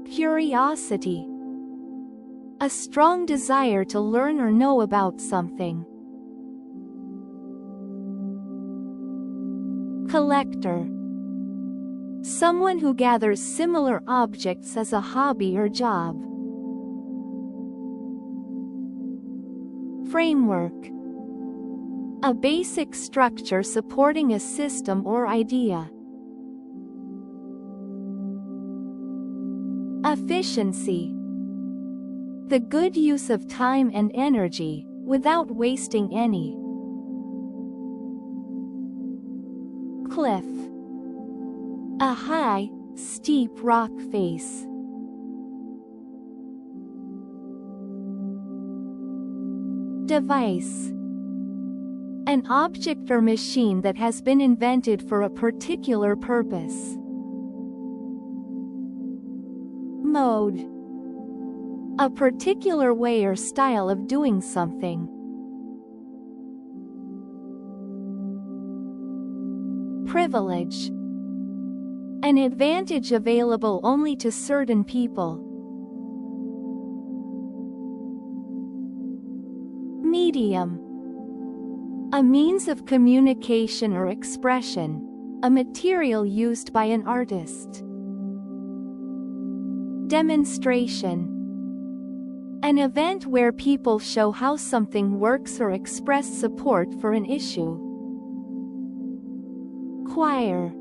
Curiosity. A strong desire to learn or know about something. Collector. Someone who gathers similar objects as a hobby or job. Framework. A basic structure supporting a system or idea. Efficiency. The good use of time and energy, without wasting any. Cliff. A high, steep rock face. Device. An object or machine that has been invented for a particular purpose. Mode. A particular way or style of doing something. Privilege. An advantage available only to certain people. Medium. A means of communication or expression, a material used by an artist. Demonstration. An event where people show how something works or express support for an issue. Choir.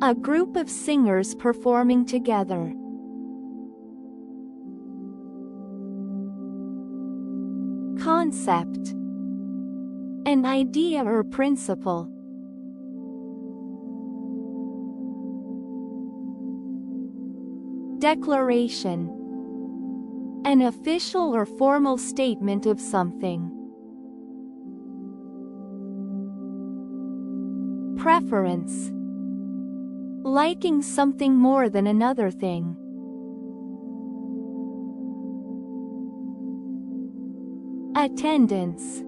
A group of singers performing together. Concept. An idea or principle. Declaration. An official or formal statement of something. Preference. Liking something more than another thing. Attendance.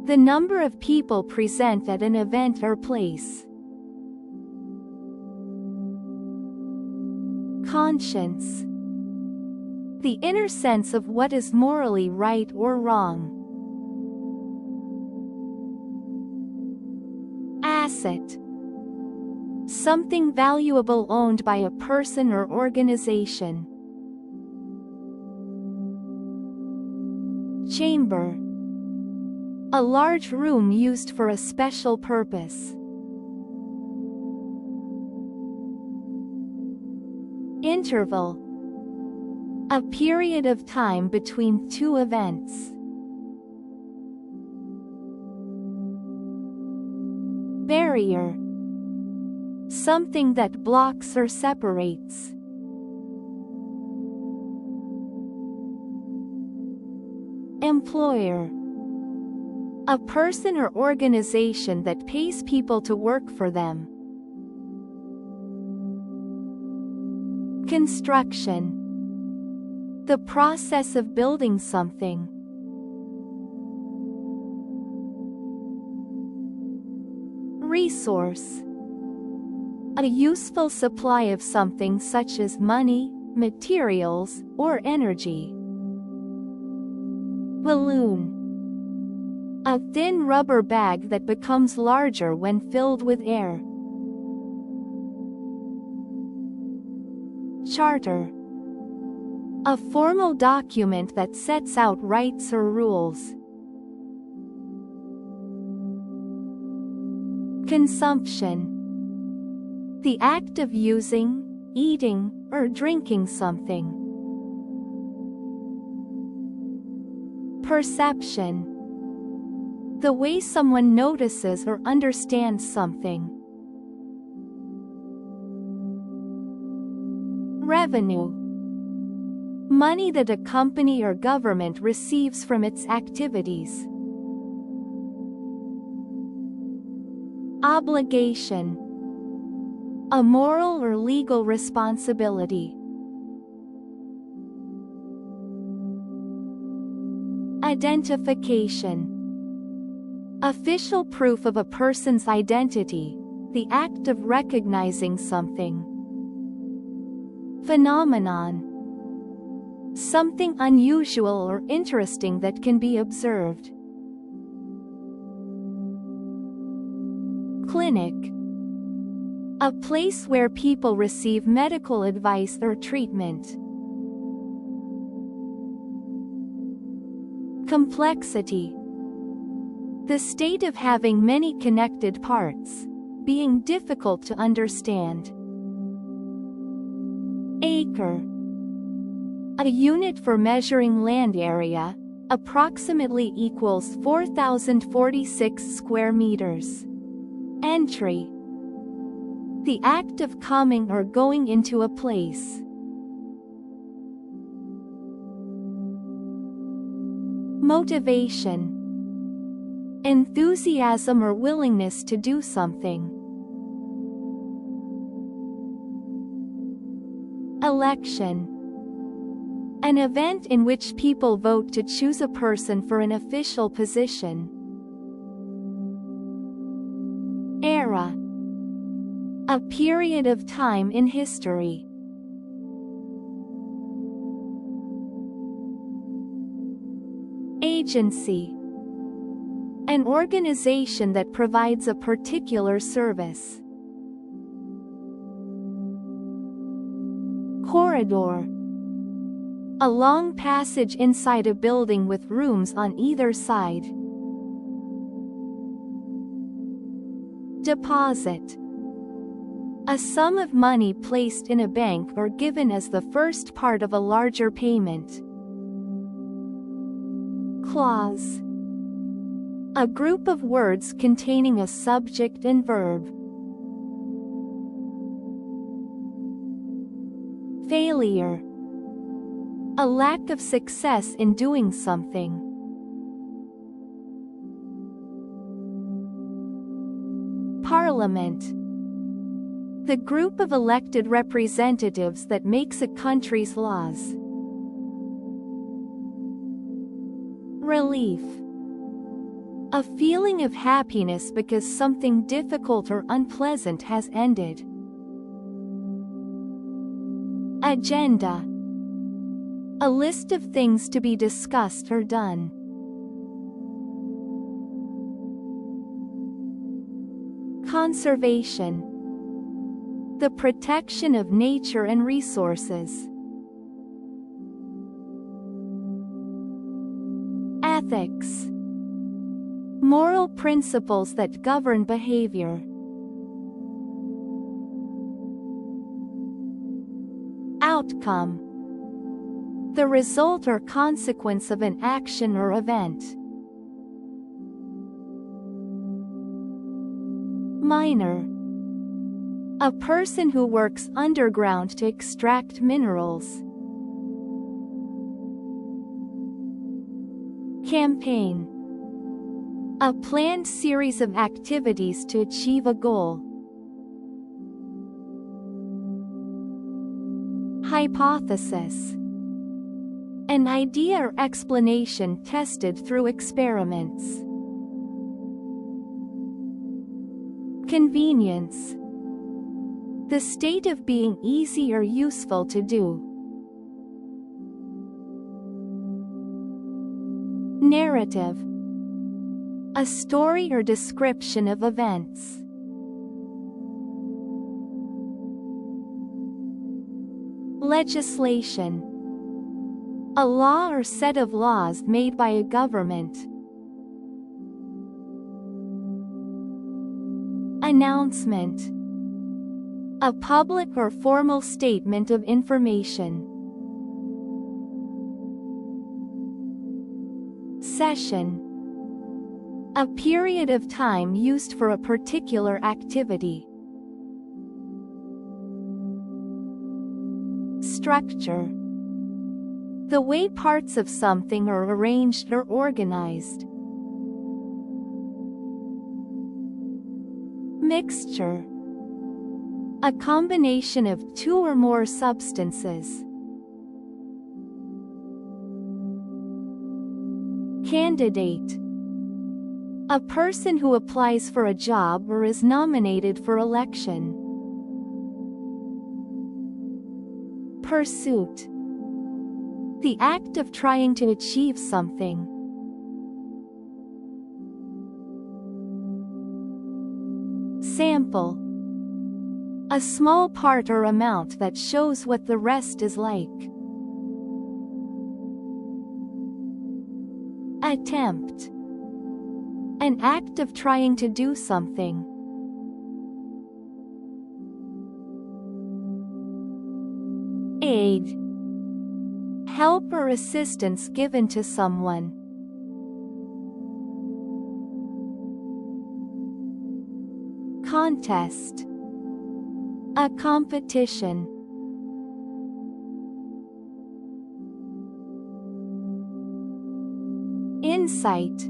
The number of people present at an event or place. Conscience. The inner sense of what is morally right or wrong. Asset. Something valuable owned by a person or organization. Chamber. A large room used for a special purpose. Interval. A period of time between two events. Barrier. Something that blocks or separates. Employer. A person or organization that pays people to work for them. Construction. The process of building something. Resource. A useful supply of something such as money, materials, or energy. Balloon. A thin rubber bag that becomes larger when filled with air. Charter. A formal document that sets out rights or rules. Consumption. The act of using, eating, or drinking something. Perception. The way someone notices or understands something. Revenue. Money that a company or government receives from its activities. Obligation. A moral or legal responsibility. Identification. Official proof of a person's identity, the act of recognizing something. Phenomenon. Something unusual or interesting that can be observed. Clinic. A place where people receive medical advice or treatment. Complexity. The state of having many connected parts, being difficult to understand. Acre. A unit for measuring land area, approximately equals 4,046 square meters. Entry. The act of coming or going into a place. Motivation. Enthusiasm or willingness to do something. Election. An event in which people vote to choose a person for an official position. Era. A period of time in history. Agency. An organization that provides a particular service. Corridor. A long passage inside a building with rooms on either side. Deposit. A sum of money placed in a bank or given as the first part of a larger payment. Clause. A group of words containing a subject and verb. Failure. A lack of success in doing something. Parliament. The group of elected representatives that makes a country's laws. Relief. A feeling of happiness because something difficult or unpleasant has ended. Agenda. A list of things to be discussed or done. Conservation. The protection of nature and resources. Ethics. Moral principles that govern behavior. Outcome. The result or consequence of an action or event. Miner. A person who works underground to extract minerals. Campaign. A planned series of activities to achieve a goal. Hypothesis. An idea or explanation tested through experiments. Convenience. The state of being easy or useful to do. Narrative. A story or description of events. Legislation. A law or set of laws made by a government. Announcement. A public or formal statement of information. Session. A period of time used for a particular activity. Structure. The way parts of something are arranged or organized. Mixture. A combination of two or more substances. Candidate. A person who applies for a job or is nominated for election. Pursuit. The act of trying to achieve something. Sample. A small part or amount that shows what the rest is like. Attempt. An act of trying to do something. Aid. Help or assistance given to someone. Contest. A competition. Insight.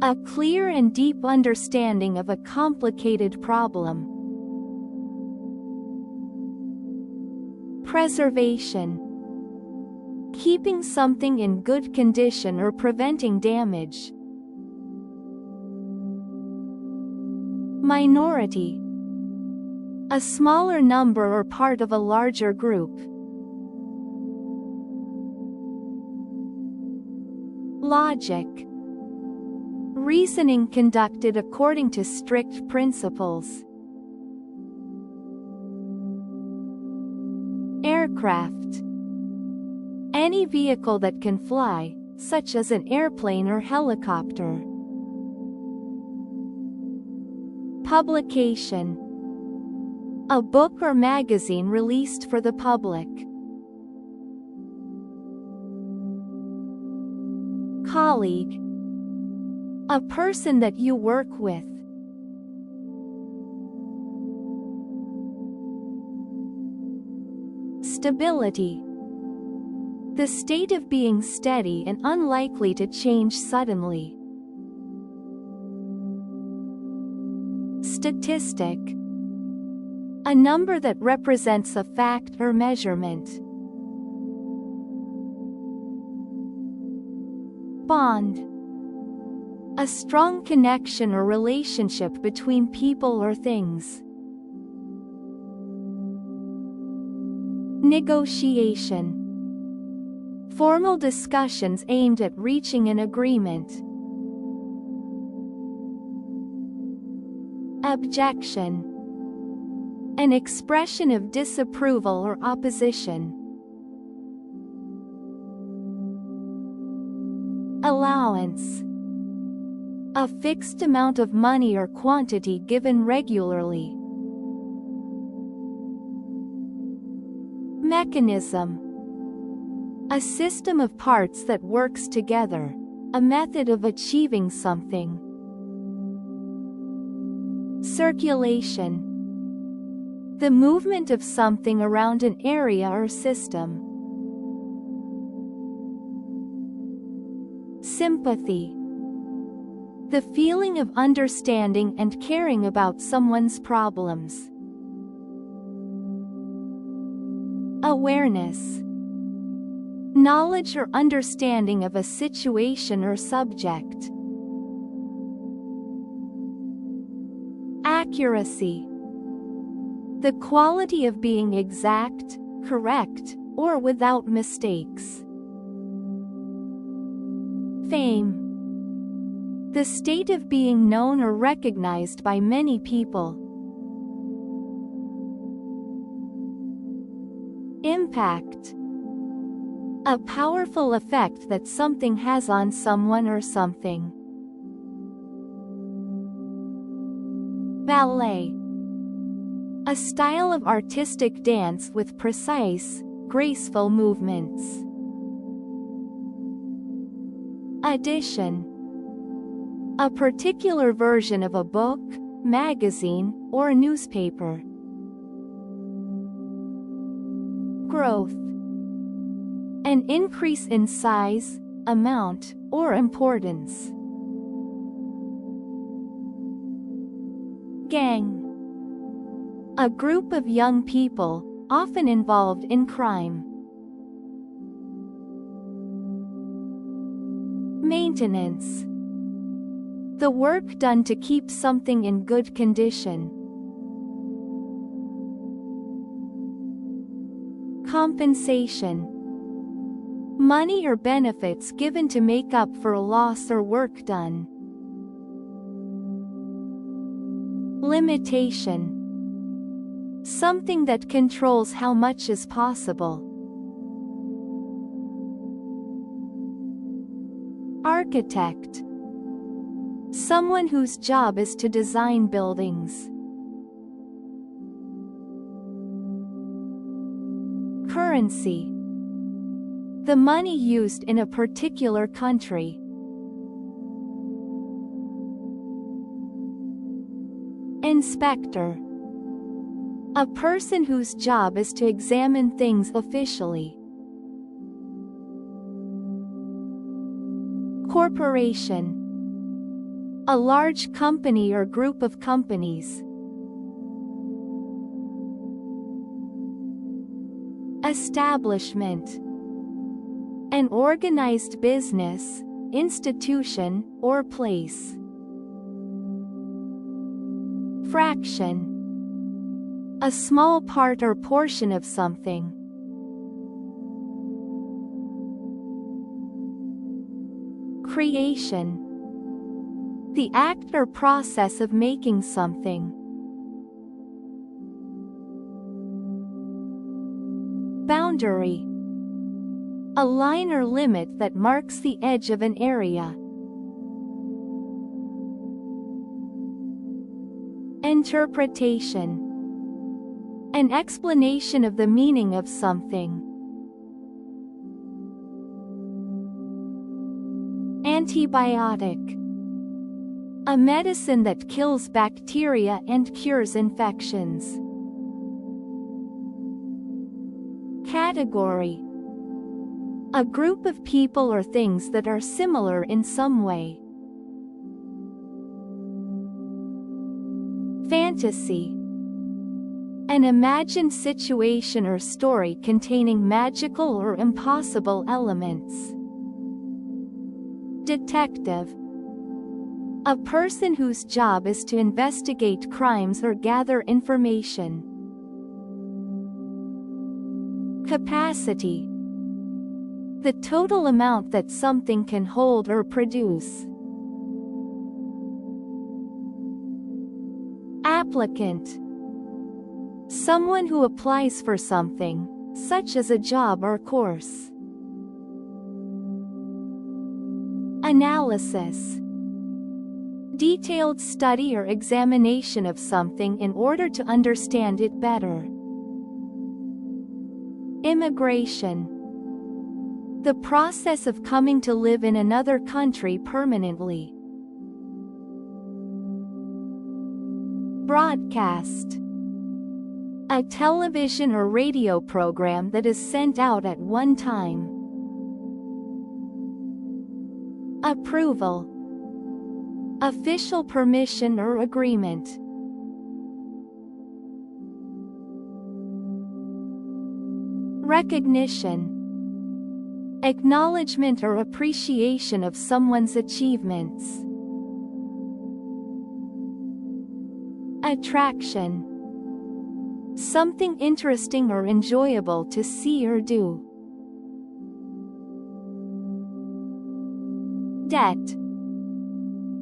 A clear and deep understanding of a complicated problem. Preservation. Keeping something in good condition or preventing damage. Minority. A smaller number or part of a larger group. Logic. Reasoning conducted according to strict principles. Aircraft. Any vehicle that can fly, such as an airplane or helicopter. Publication. A book or magazine released for the public. Colleague. A person that you work with. Stability. The state of being steady and unlikely to change suddenly. Statistic. A number that represents a fact or measurement. Bond. A strong connection or relationship between people or things. Negotiation. Formal discussions aimed at reaching an agreement. Objection. An expression of disapproval or opposition. Allowance. A fixed amount of money or quantity given regularly. Mechanism. A system of parts that works together. A method of achieving something. Circulation. The movement of something around an area or system. Sympathy. The feeling of understanding and caring about someone's problems. Awareness. Knowledge or understanding of a situation or subject. Accuracy. The quality of being exact, correct, or without mistakes. Fame. The state of being known or recognized by many people. Impact. A powerful effect that something has on someone or something. Ballet. A style of artistic dance with precise, graceful movements. Edition. A particular version of a book, magazine, or newspaper. Growth. An increase in size, amount, or importance. Gang. A group of young people, often involved in crime. Maintenance. The work done to keep something in good condition. Compensation. Money or benefits given to make up for a loss or work done. Limitation. Something that controls how much is possible. Architect. Someone whose job is to design buildings. Currency. The money used in a particular country. Inspector. A person whose job is to examine things officially. Corporation. A large company or group of companies. Establishment. An organized business, institution, or place. Fraction. A small part or portion of something. Creation. The act or process of making something. Boundary. A line or limit that marks the edge of an area. Interpretation. An explanation of the meaning of something. Antibiotic. A medicine that kills bacteria and cures infections. Category. A group of people or things that are similar in some way. Fantasy. An imagined situation or story containing magical or impossible elements. Detective. A person whose job is to investigate crimes or gather information. Capacity. The total amount that something can hold or produce. Applicant. Someone who applies for something, such as a job or course. Analysis. Detailed study or examination of something in order to understand it better. Immigration. The process of coming to live in another country permanently. Broadcast. A television or radio program that is sent out at one time. Approval. Official permission or agreement. Recognition. Acknowledgement or appreciation of someone's achievements. Attraction. Something interesting or enjoyable to see or do. Debt.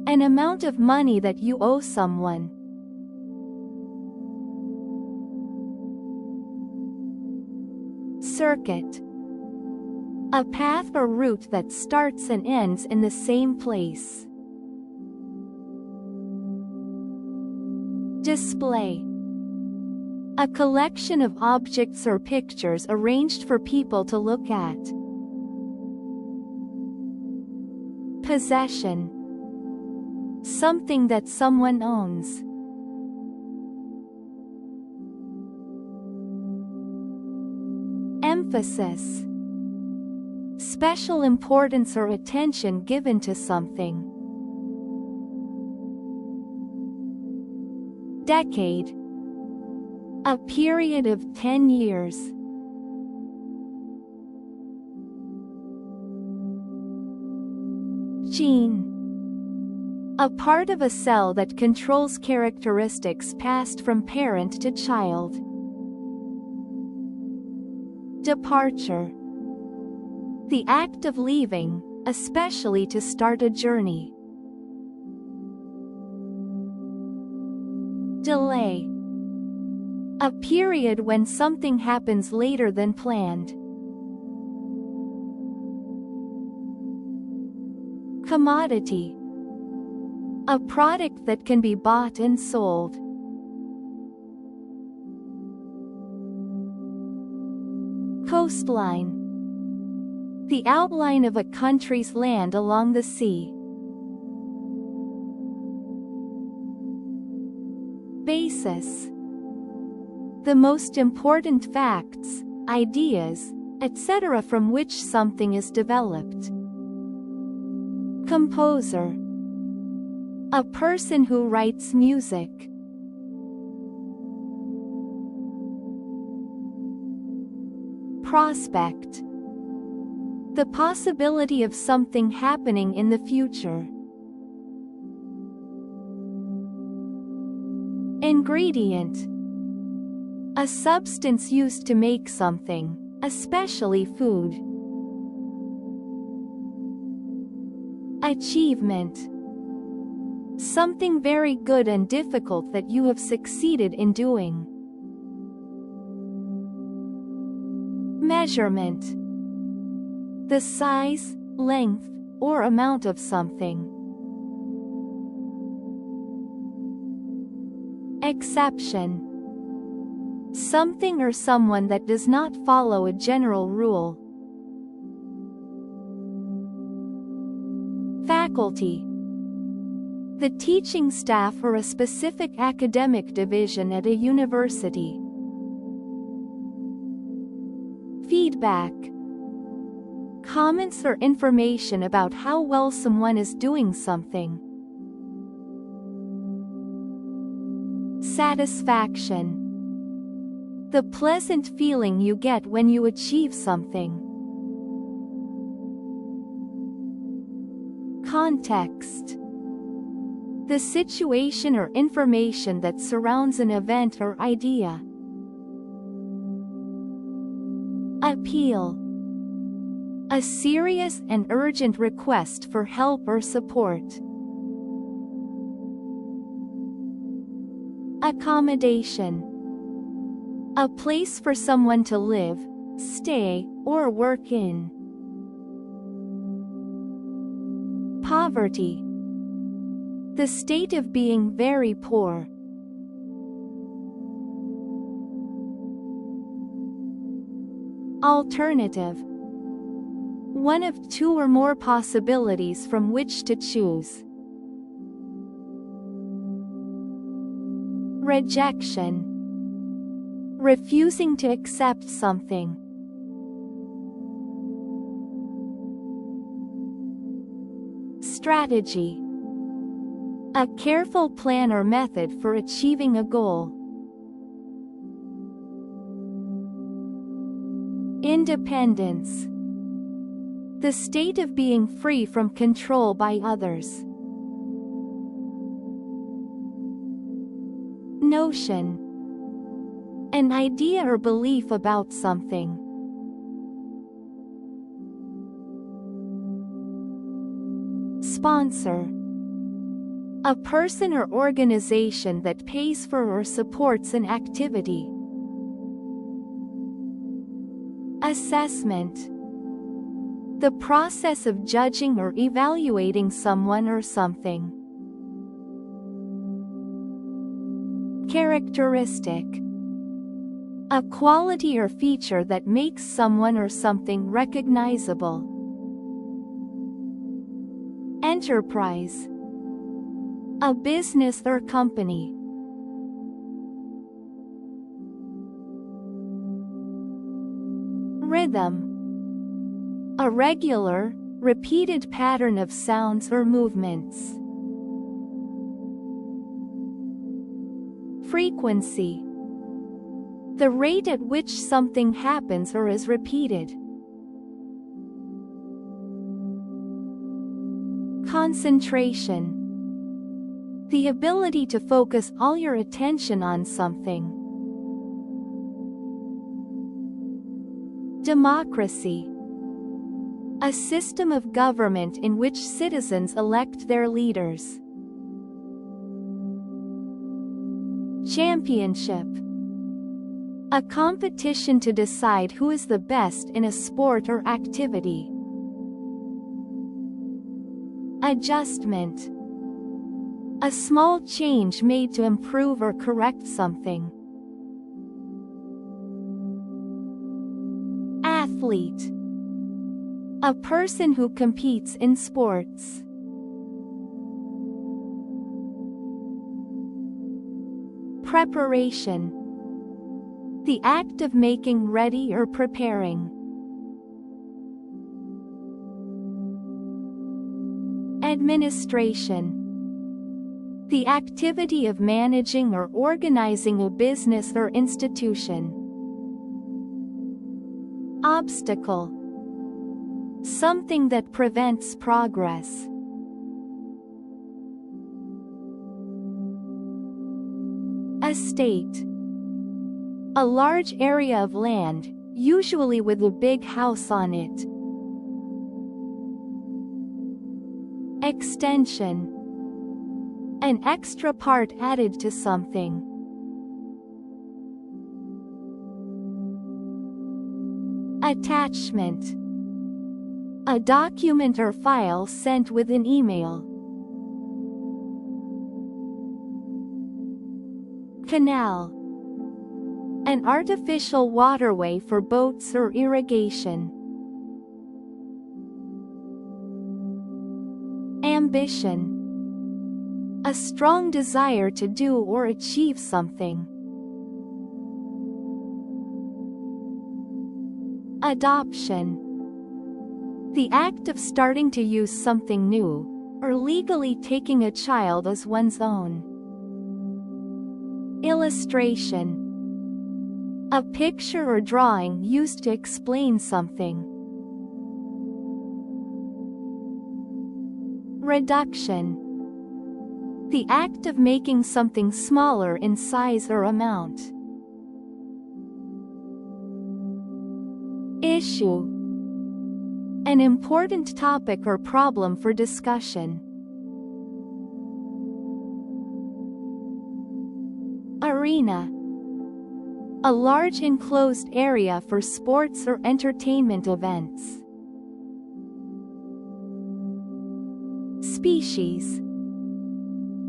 An amount of money that you owe someone. Circuit. A path or route that starts and ends in the same place. Display. A collection of objects or pictures arranged for people to look at. Possession. Something that someone owns. Emphasis. Special importance or attention given to something. Decade. A period of 10 years. Gene. A part of a cell that controls characteristics passed from parent to child. Departure. The act of leaving, especially to start a journey. Delay. A period when something happens later than planned. Commodity. A product that can be bought and sold. Coastline. The outline of a country's land along the sea. Basis. The most important facts, ideas, etc. from which something is developed. Composer. A person who writes music. Prospect. The possibility of something happening in the future. Ingredient. A substance used to make something, especially food. Achievement. Something very good and difficult that you have succeeded in doing. Measurement. The size, length, or amount of something. Exception. Something or someone that does not follow a general rule. Faculty. The teaching staff or a specific academic division at a university. Feedback. Comments or information about how well someone is doing something. Satisfaction. The pleasant feeling you get when you achieve something. Context. The situation or information that surrounds an event or idea. Appeal. A serious and urgent request for help or support. Accommodation. A place for someone to live, stay, or work in. Poverty. The state of being very poor. Alternative. One of two or more possibilities from which to choose. Rejection. Refusing to accept something. Strategy. A careful plan or method for achieving a goal. Independence. The state of being free from control by others. Notion. An idea or belief about something. Sponsor. A person or organization that pays for or supports an activity. Assessment. The process of judging or evaluating someone or something. Characteristic. A quality or feature that makes someone or something recognizable. Enterprise. A business or company. Rhythm. A regular, repeated pattern of sounds or movements. Frequency. The rate at which something happens or is repeated. Concentration. The ability to focus all your attention on something. Democracy. A system of government in which citizens elect their leaders. Championship. A competition to decide who is the best in a sport or activity. Adjustment. A small change made to improve or correct something. Athlete. A person who competes in sports. Preparation. The act of making ready or preparing. Administration. The activity of managing or organizing a business or institution. Obstacle. Something that prevents progress. Estate. A large area of land, usually with a big house on it. Extension. An extra part added to something. Attachment. A document or file sent with an email. Canal. An artificial waterway for boats or irrigation. Ambition. A strong desire to do or achieve something. Adoption. The act of starting to use something new, or legally taking a child as one's own. Illustration. A picture or drawing used to explain something. Reduction. The act of making something smaller in size or amount. Issue. An important topic or problem for discussion. Arena. A large enclosed area for sports or entertainment events. Species.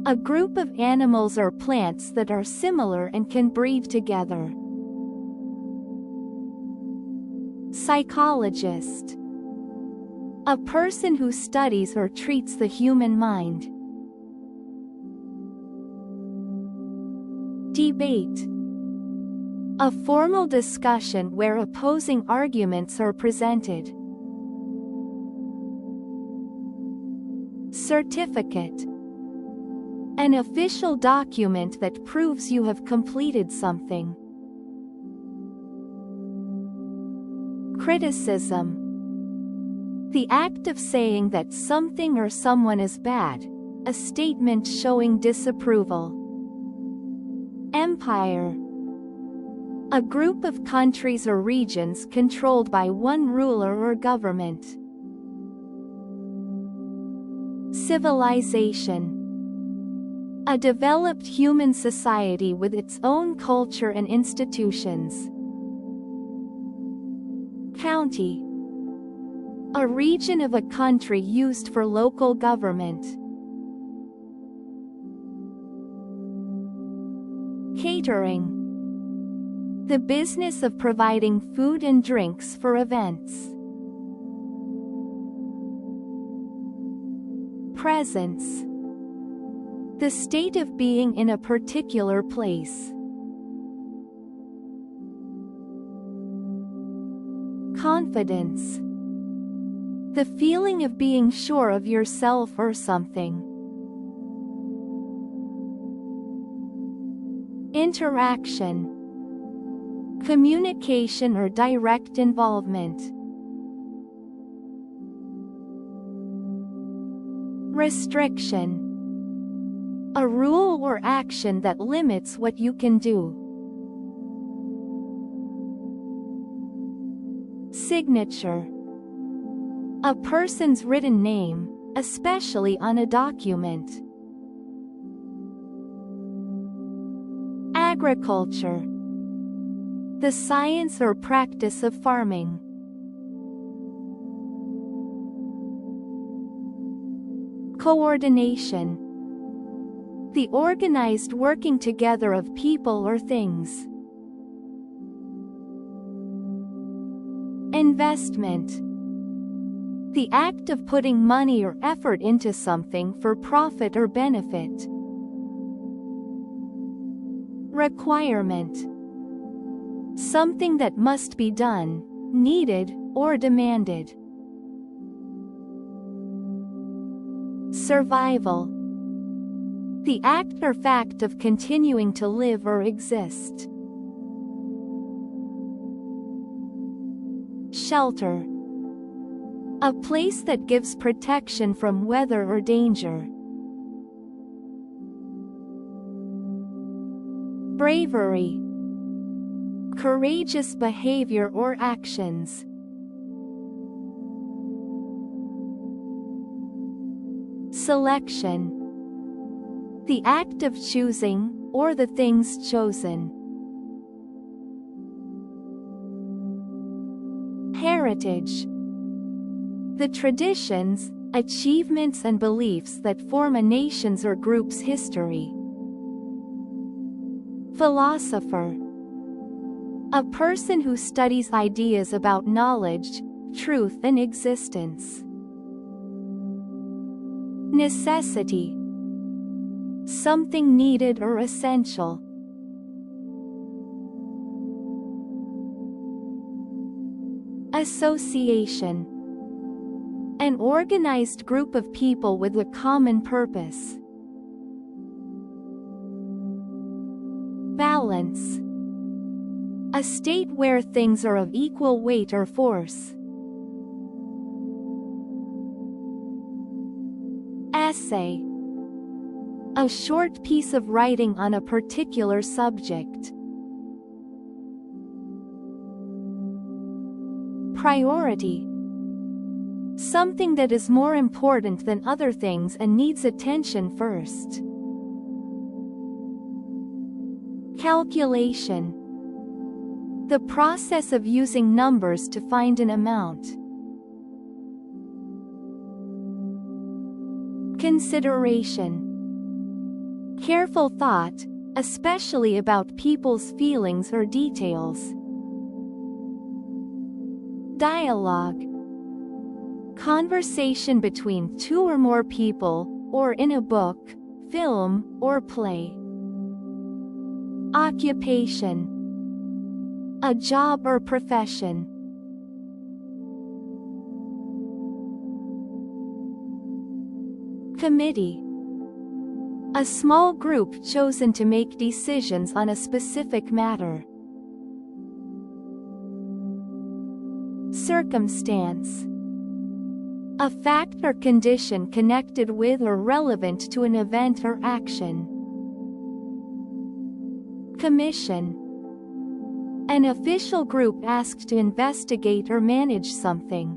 A group of animals or plants that are similar and can breed together. Psychologist. A person who studies or treats the human mind. Debate. A formal discussion where opposing arguments are presented. Certificate. An official document that proves you have completed something. Criticism. The act of saying that something or someone is bad, a statement showing disapproval. Empire. A group of countries or regions controlled by one ruler or government. Civilization. A developed human society with its own culture and institutions. County. A region of a country used for local government. Catering. The business of providing food and drinks for events. Presence. The state of being in a particular place. Confidence. The feeling of being sure of yourself or something. Interaction. Communication or direct involvement. Restriction. A rule or action that limits what you can do. Signature. A person's written name, especially on a document. Agriculture. The science or practice of farming. Coordination. The organized working together of people or things. Investment. The act of putting money or effort into something for profit or benefit. Requirement. Something that must be done, needed, or demanded. Survival. The act or fact of continuing to live or exist. Shelter. A place that gives protection from weather or danger. Bravery. Courageous behavior or actions. Selection. The act of choosing, or the things chosen. Heritage. The traditions, achievements and beliefs that form a nation's or group's history. Philosopher. A person who studies ideas about knowledge, truth and existence. Necessity. Something needed or essential. Association. An organized group of people with a common purpose. Balance. A state where things are of equal weight or force. Essay. A short piece of writing on a particular subject. Priority. Something that is more important than other things and needs attention first. Calculation. The process of using numbers to find an amount. Consideration. Careful thought, especially about people's feelings or details. Dialogue. Conversation between two or more people, or in a book, film, or play. Occupation. A job or profession. Committee. A small group chosen to make decisions on a specific matter. Circumstance. A fact or condition connected with or relevant to an event or action. Commission. An official group asked to investigate or manage something.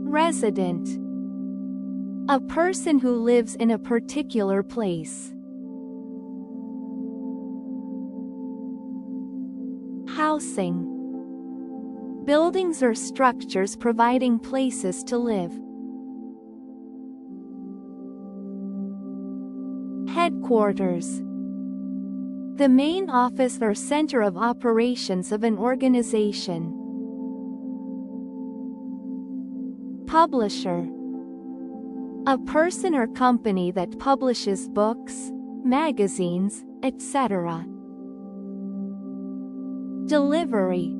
Resident. A person who lives in a particular place. Housing. Buildings or structures providing places to live. Headquarters. The main office or center of operations of an organization. Publisher. A person or company that publishes books, magazines, etc. Delivery.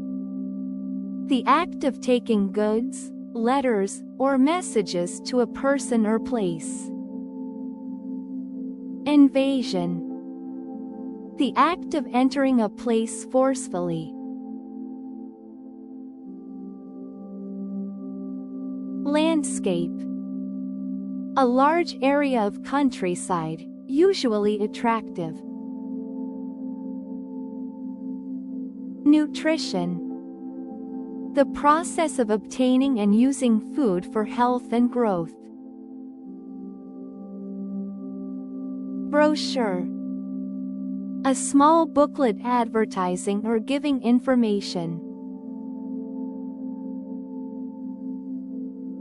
The act of taking goods, letters, or messages to a person or place. Invasion. The act of entering a place forcefully. Landscape. A large area of countryside, usually attractive. Nutrition. The process of obtaining and using food for health and growth. Brochure. A small booklet advertising or giving information.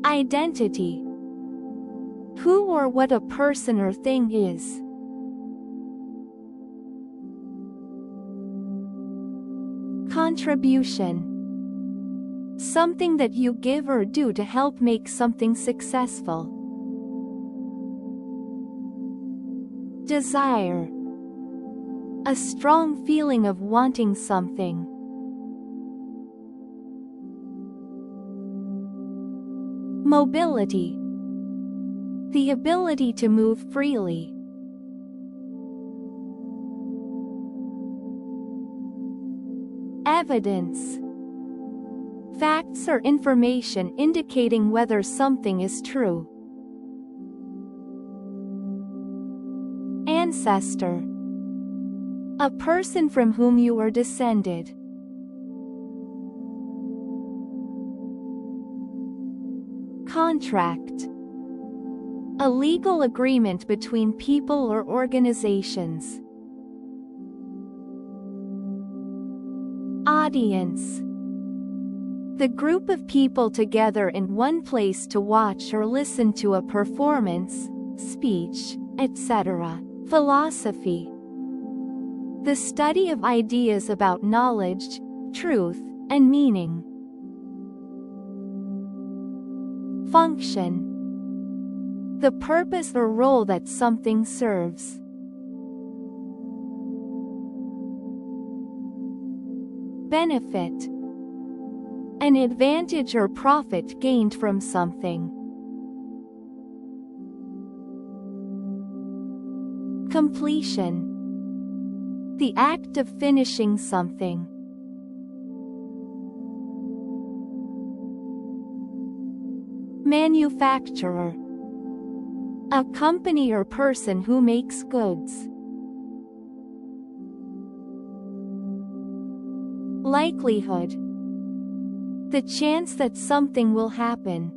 Identity. Who or what a person or thing is. Contribution. Something that you give or do to help make something successful. Desire. A strong feeling of wanting something. Mobility. The ability to move freely. Evidence. Facts or information indicating whether something is true. Ancestor. A person from whom you are descended. Contract. A legal agreement between people or organizations. Audience. The group of people together in one place to watch or listen to a performance, speech, etc. Philosophy. The study of ideas about knowledge, truth, and meaning. Function. The purpose or role that something serves. Benefit. An advantage or profit gained from something. Completion. The act of finishing something. Manufacturer. A company or person who makes goods. Likelihood. The chance that something will happen.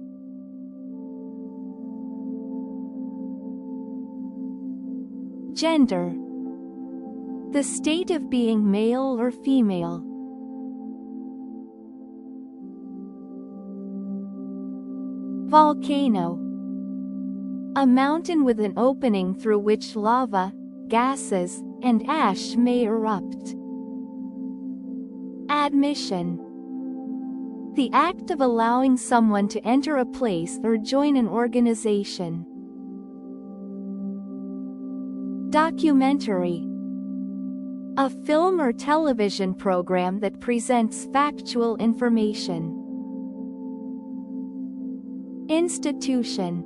Gender. The state of being male or female. Volcano. A mountain with an opening through which lava, gases, and ash may erupt. Admission. The act of allowing someone to enter a place or join an organization. Documentary. A film or television program that presents factual information. Institution.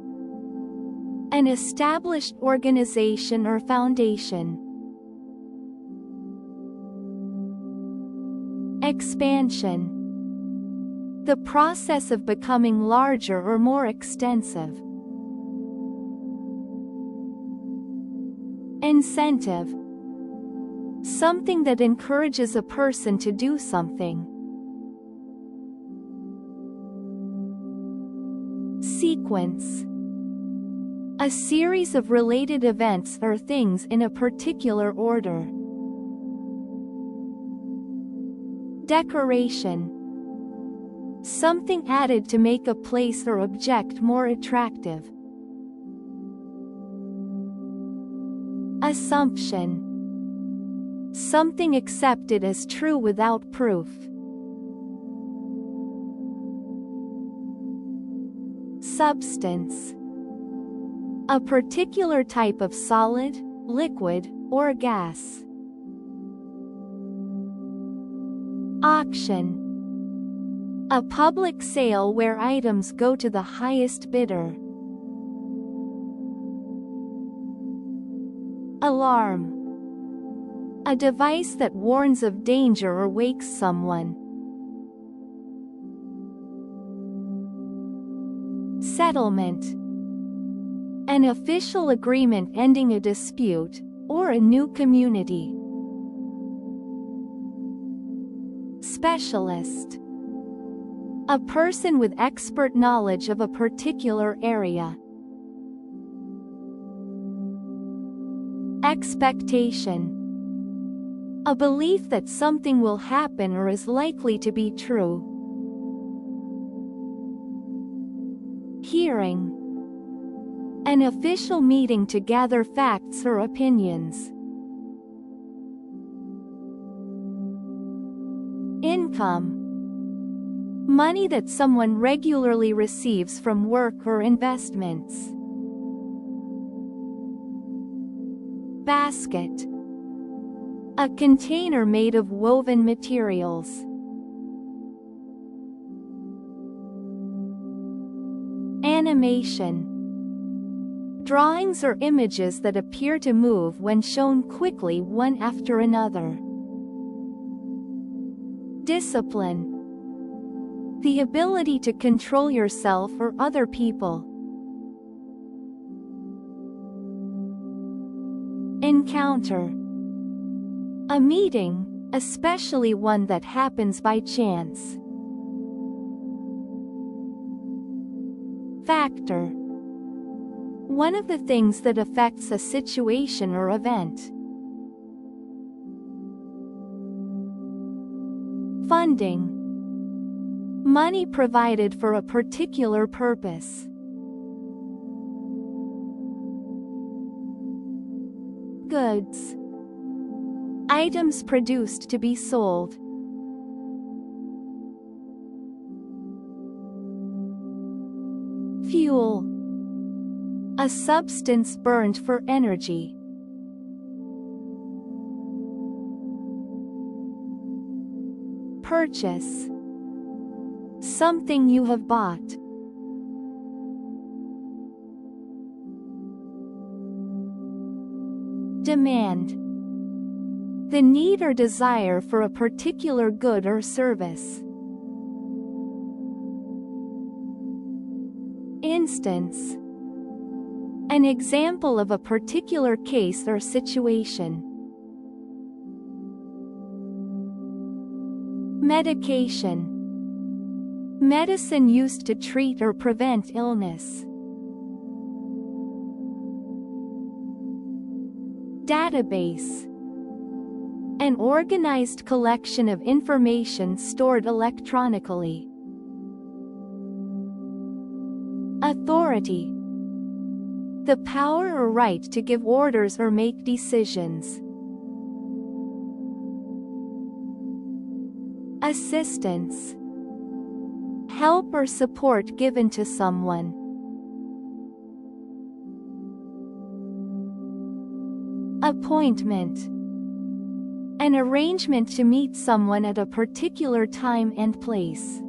An established organization or foundation. Expansion. The process of becoming larger or more extensive. Incentive. Something that encourages a person to do something. Sequence. A series of related events or things in a particular order. Decoration. Something added to make a place or object more attractive. Assumption. Something accepted as true without proof. Substance. A particular type of solid, liquid, or gas. Auction. A public sale where items go to the highest bidder. Alarm. A device that warns of danger or wakes someone. Settlement. An official agreement ending a dispute, or a new community. Specialist. A person with expert knowledge of a particular area. Expectation. A belief that something will happen or is likely to be true. Hearing. An official meeting to gather facts or opinions. Income. Money that someone regularly receives from work or investments. Basket. A container made of woven materials. Animation. Drawings or images that appear to move when shown quickly one after another. Discipline. The ability to control yourself or other people. Encounter. A meeting, especially one that happens by chance. Factor. One of the things that affects a situation or event. Funding. Money provided for a particular purpose. Goods. Items produced to be sold. Fuel. A substance burned for energy. Purchase. Something you have bought. Demand. The need or desire for a particular good or service. Instance. An example of a particular case or situation. Medication. Medicine used to treat or prevent illness. Database. An organized collection of information stored electronically. Authority. The power or right to give orders or make decisions. Assistance. Help or support given to someone. Appointment. An arrangement to meet someone at a particular time and place.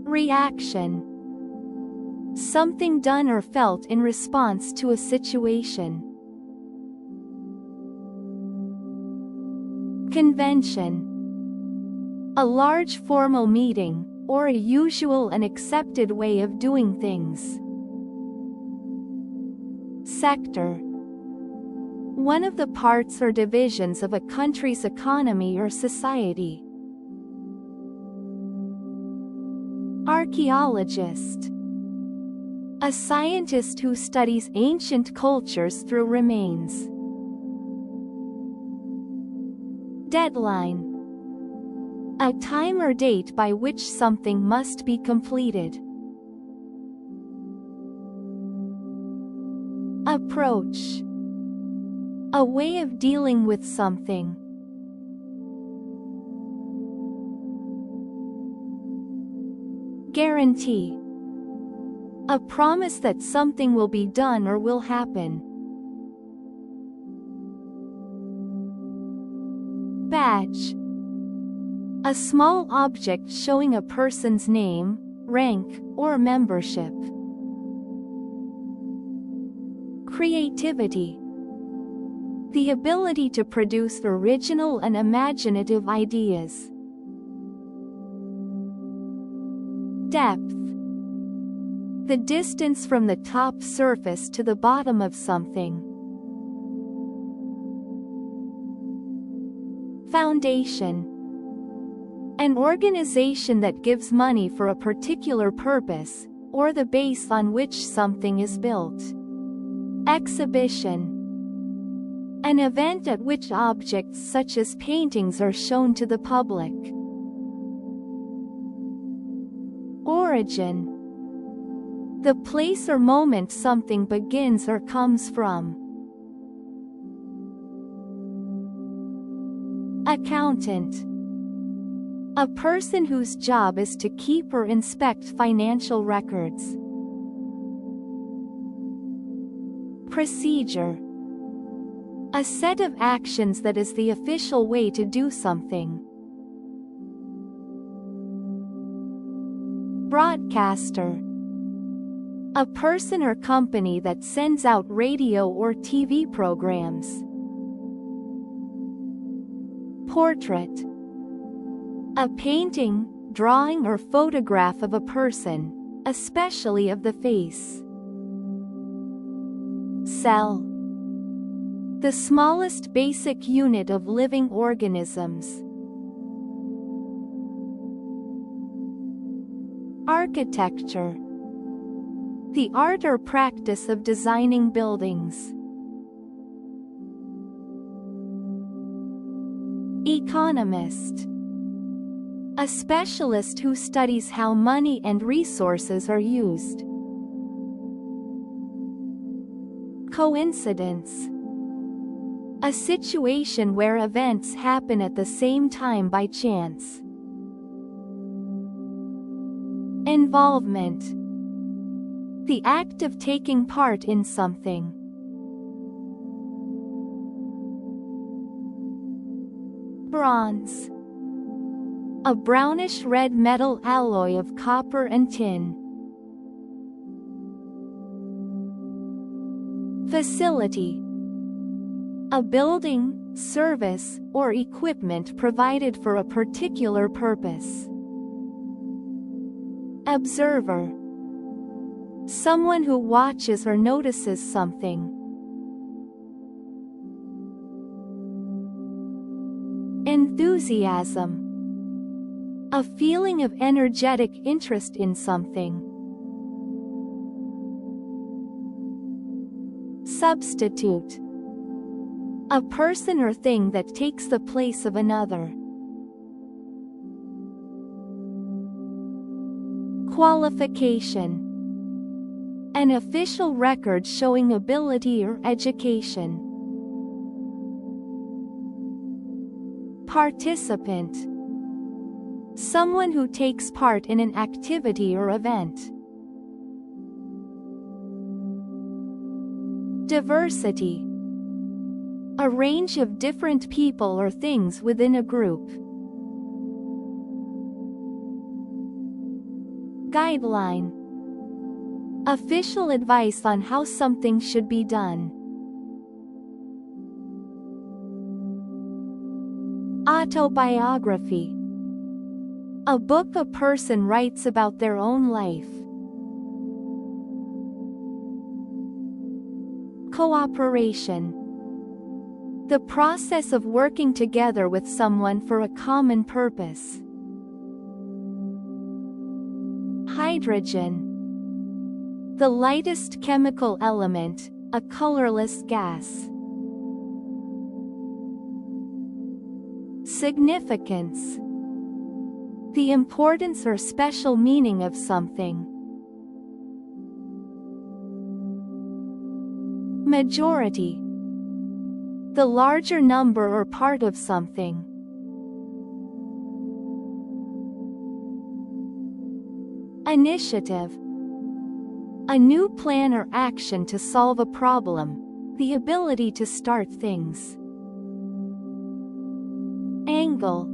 Reaction. Something done or felt in response to a situation. Convention. A large formal meeting, or a usual and accepted way of doing things. Sector. One of the parts or divisions of a country's economy or society. Archaeologist. A scientist who studies ancient cultures through remains. Deadline. A time or date by which something must be completed. Approach. A way of dealing with something. Guarantee. A promise that something will be done or will happen. Badge. A small object showing a person's name, rank, or membership. Creativity. The ability to produce original and imaginative ideas. Depth. The distance from the top surface to the bottom of something. Foundation. An organization that gives money for a particular purpose, or the base on which something is built. Exhibition. An event at which objects such as paintings are shown to the public. Origin. The place or moment something begins or comes from. Accountant. A person whose job is to keep or inspect financial records. Procedure. A set of actions that is the official way to do something. Broadcaster. A person or company that sends out radio or TV programs. Portrait. A painting, drawing or photograph of a person, especially of the face. Cell. The smallest basic unit of living organisms. Architecture. The art or practice of designing buildings. Economist. A specialist who studies how money and resources are used. Coincidence. A situation where events happen at the same time by chance. Involvement. The act of taking part in something. Bronze. A brownish-red metal alloy of copper and tin. Facility. A building, service, or equipment provided for a particular purpose. Observer. Someone who watches or notices something. Enthusiasm. A feeling of energetic interest in something. Substitute. A person or thing that takes the place of another. Qualification. An official record showing ability or education. Participant. Someone who takes part in an activity or event. Diversity. A range of different people or things within a group. Guideline. Official advice on how something should be done. Autobiography. A book a person writes about their own life. Cooperation. The process of working together with someone for a common purpose. Hydrogen. The lightest chemical element, a colorless gas. Significance. The importance or special meaning of something. Majority. The larger number or part of something. Initiative. A new plan or action to solve a problem, the ability to start things. Angle.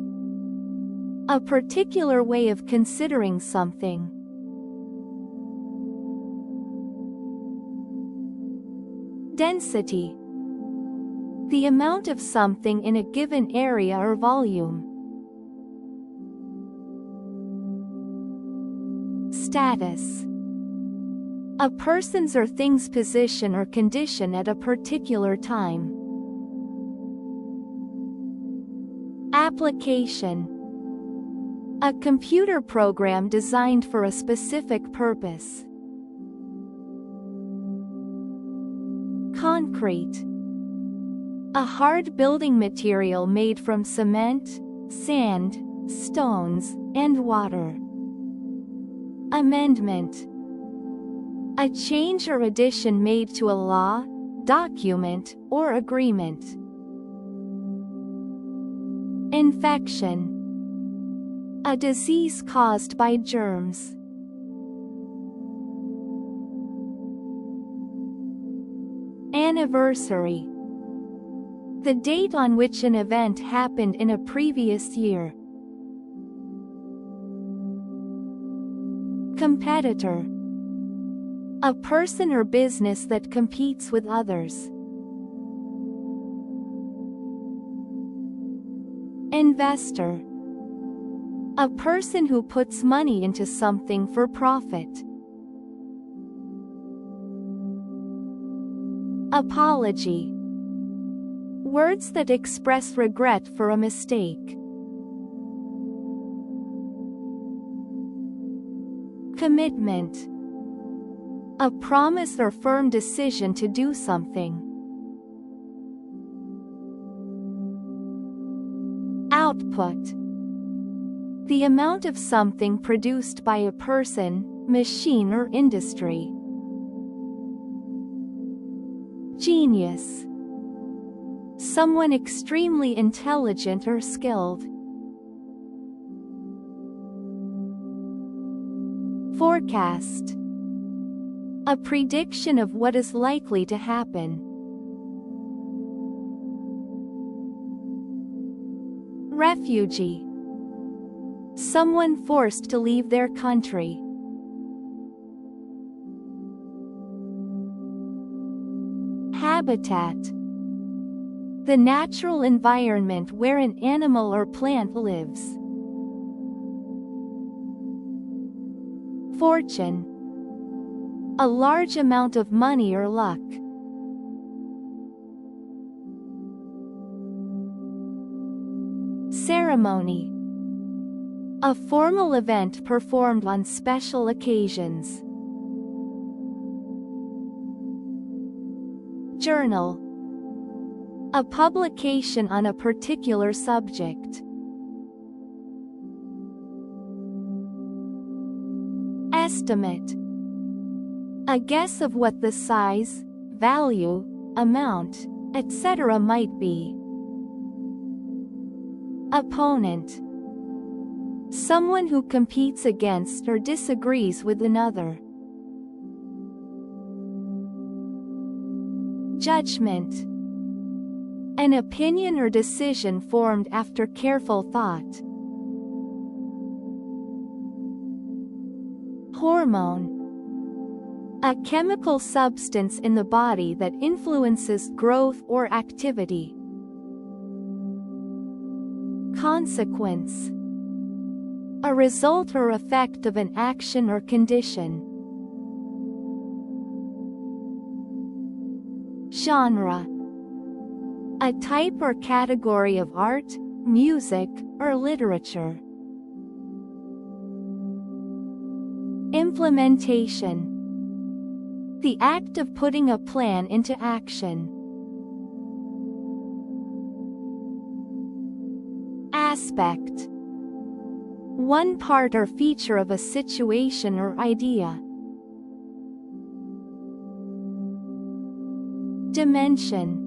A particular way of considering something. Density. The amount of something in a given area or volume. Status. A person's or thing's position or condition at a particular time. Application. A computer program designed for a specific purpose. Concrete. A hard building material made from cement, sand, stones, and water. Amendment. A change or addition made to a law, document, or agreement. Infection. A disease caused by germs. Anniversary. The date on which an event happened in a previous year. Competitor. A person or business that competes with others. Investor. A person who puts money into something for profit. Apology. Words that express regret for a mistake. Commitment. A promise or firm decision to do something. Output. The amount of something produced by a person, machine or industry. Genius. Someone extremely intelligent or skilled. Forecast. A prediction of what is likely to happen. Refugee. Someone forced to leave their country. Habitat. The natural environment where an animal or plant lives. Fortune. A large amount of money or luck. Ceremony. A formal event performed on special occasions. Journal. A publication on a particular subject. Estimate. A guess of what the size, value, amount, etc. might be. Opponent. Someone who competes against or disagrees with another. Judgment. An opinion or decision formed after careful thought. Hormone. A chemical substance in the body that influences growth or activity. Consequence. A result or effect of an action or condition. Genre. A type or category of art, music, or literature. Implementation. The act of putting a plan into action. Aspect. One part or feature of a situation or idea. Dimension.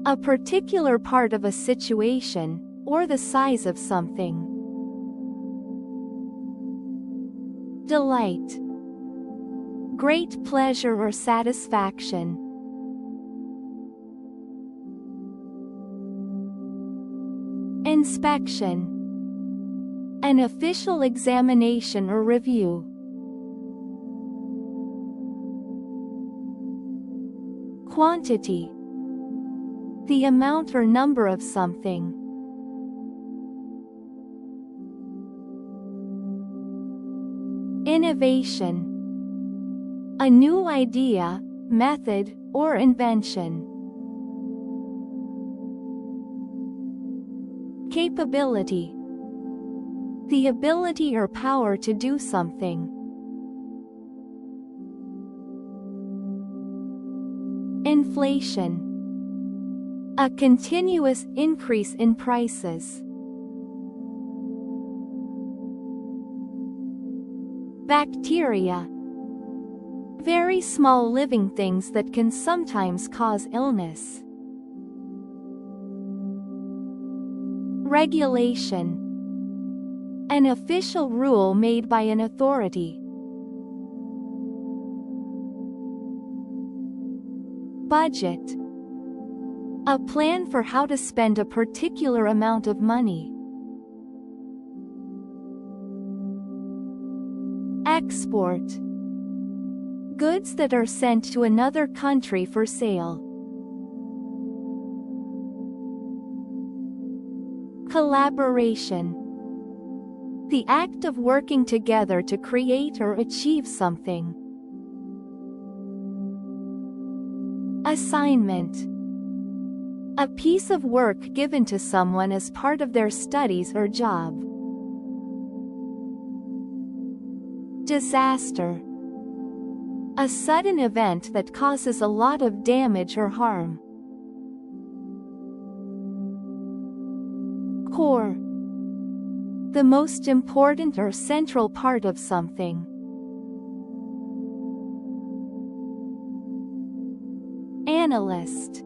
A particular part of a situation, or the size of something. Delight. Great pleasure or satisfaction. Inspection. An official examination or review. Quantity. The amount or number of something. Innovation. A new idea, method, or invention. Capability. The ability or power to do something. Inflation. A continuous increase in prices. Bacteria. Very small living things that can sometimes cause illness. Regulation. An official rule made by an authority. Budget. A plan for how to spend a particular amount of money. Export. Goods that are sent to another country for sale. Collaboration. The act of working together to create or achieve something. Assignment. A piece of work given to someone as part of their studies or job. Disaster. A sudden event that causes a lot of damage or harm. Core. The most important or central part of something. Analyst.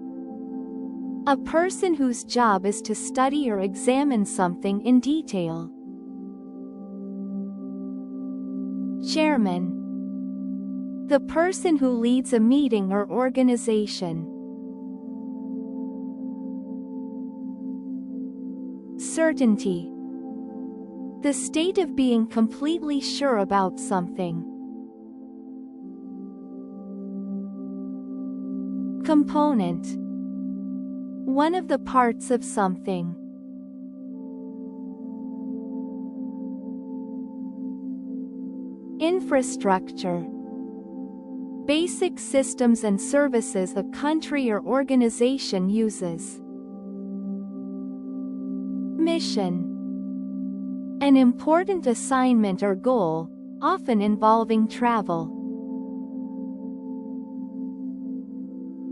A person whose job is to study or examine something in detail. Chairman. The person who leads a meeting or organization. Certainty. The state of being completely sure about something. Component. One of the parts of something. Infrastructure. Basic systems and services a country or organization uses. Mission. An important assignment or goal, often involving travel.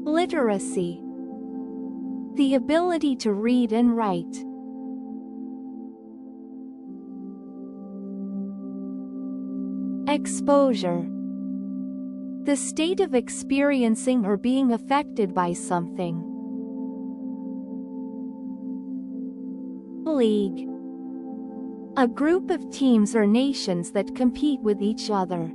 Literacy. The ability to read and write. Exposure. The state of experiencing or being affected by something. League. A group of teams or nations that compete with each other.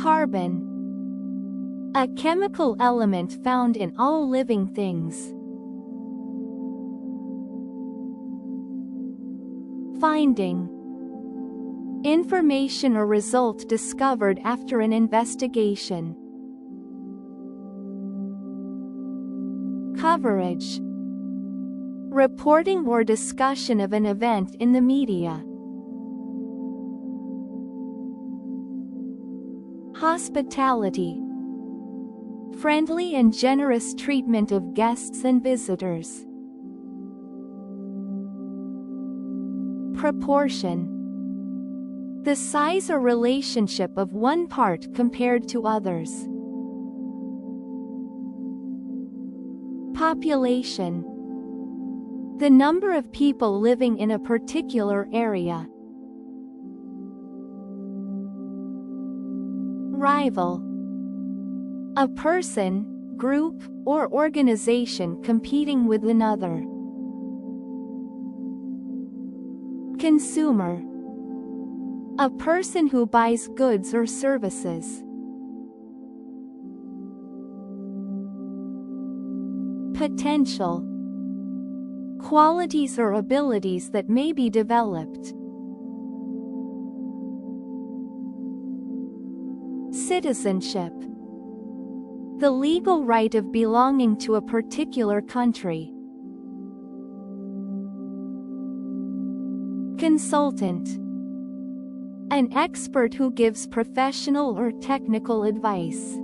Carbon. A chemical element found in all living things. Finding. Information or result discovered after an investigation. Coverage. Reporting or discussion of an event in the media. Hospitality. Friendly and generous treatment of guests and visitors. Proportion. The size or relationship of one part compared to others. Population. The number of people living in a particular area. Rival. A person, group, or organization competing with another. Consumer. A person who buys goods or services. Potential. Qualities or abilities that may be developed. Citizenship. The legal right of belonging to a particular country. Consultant. An expert who gives professional or technical advice.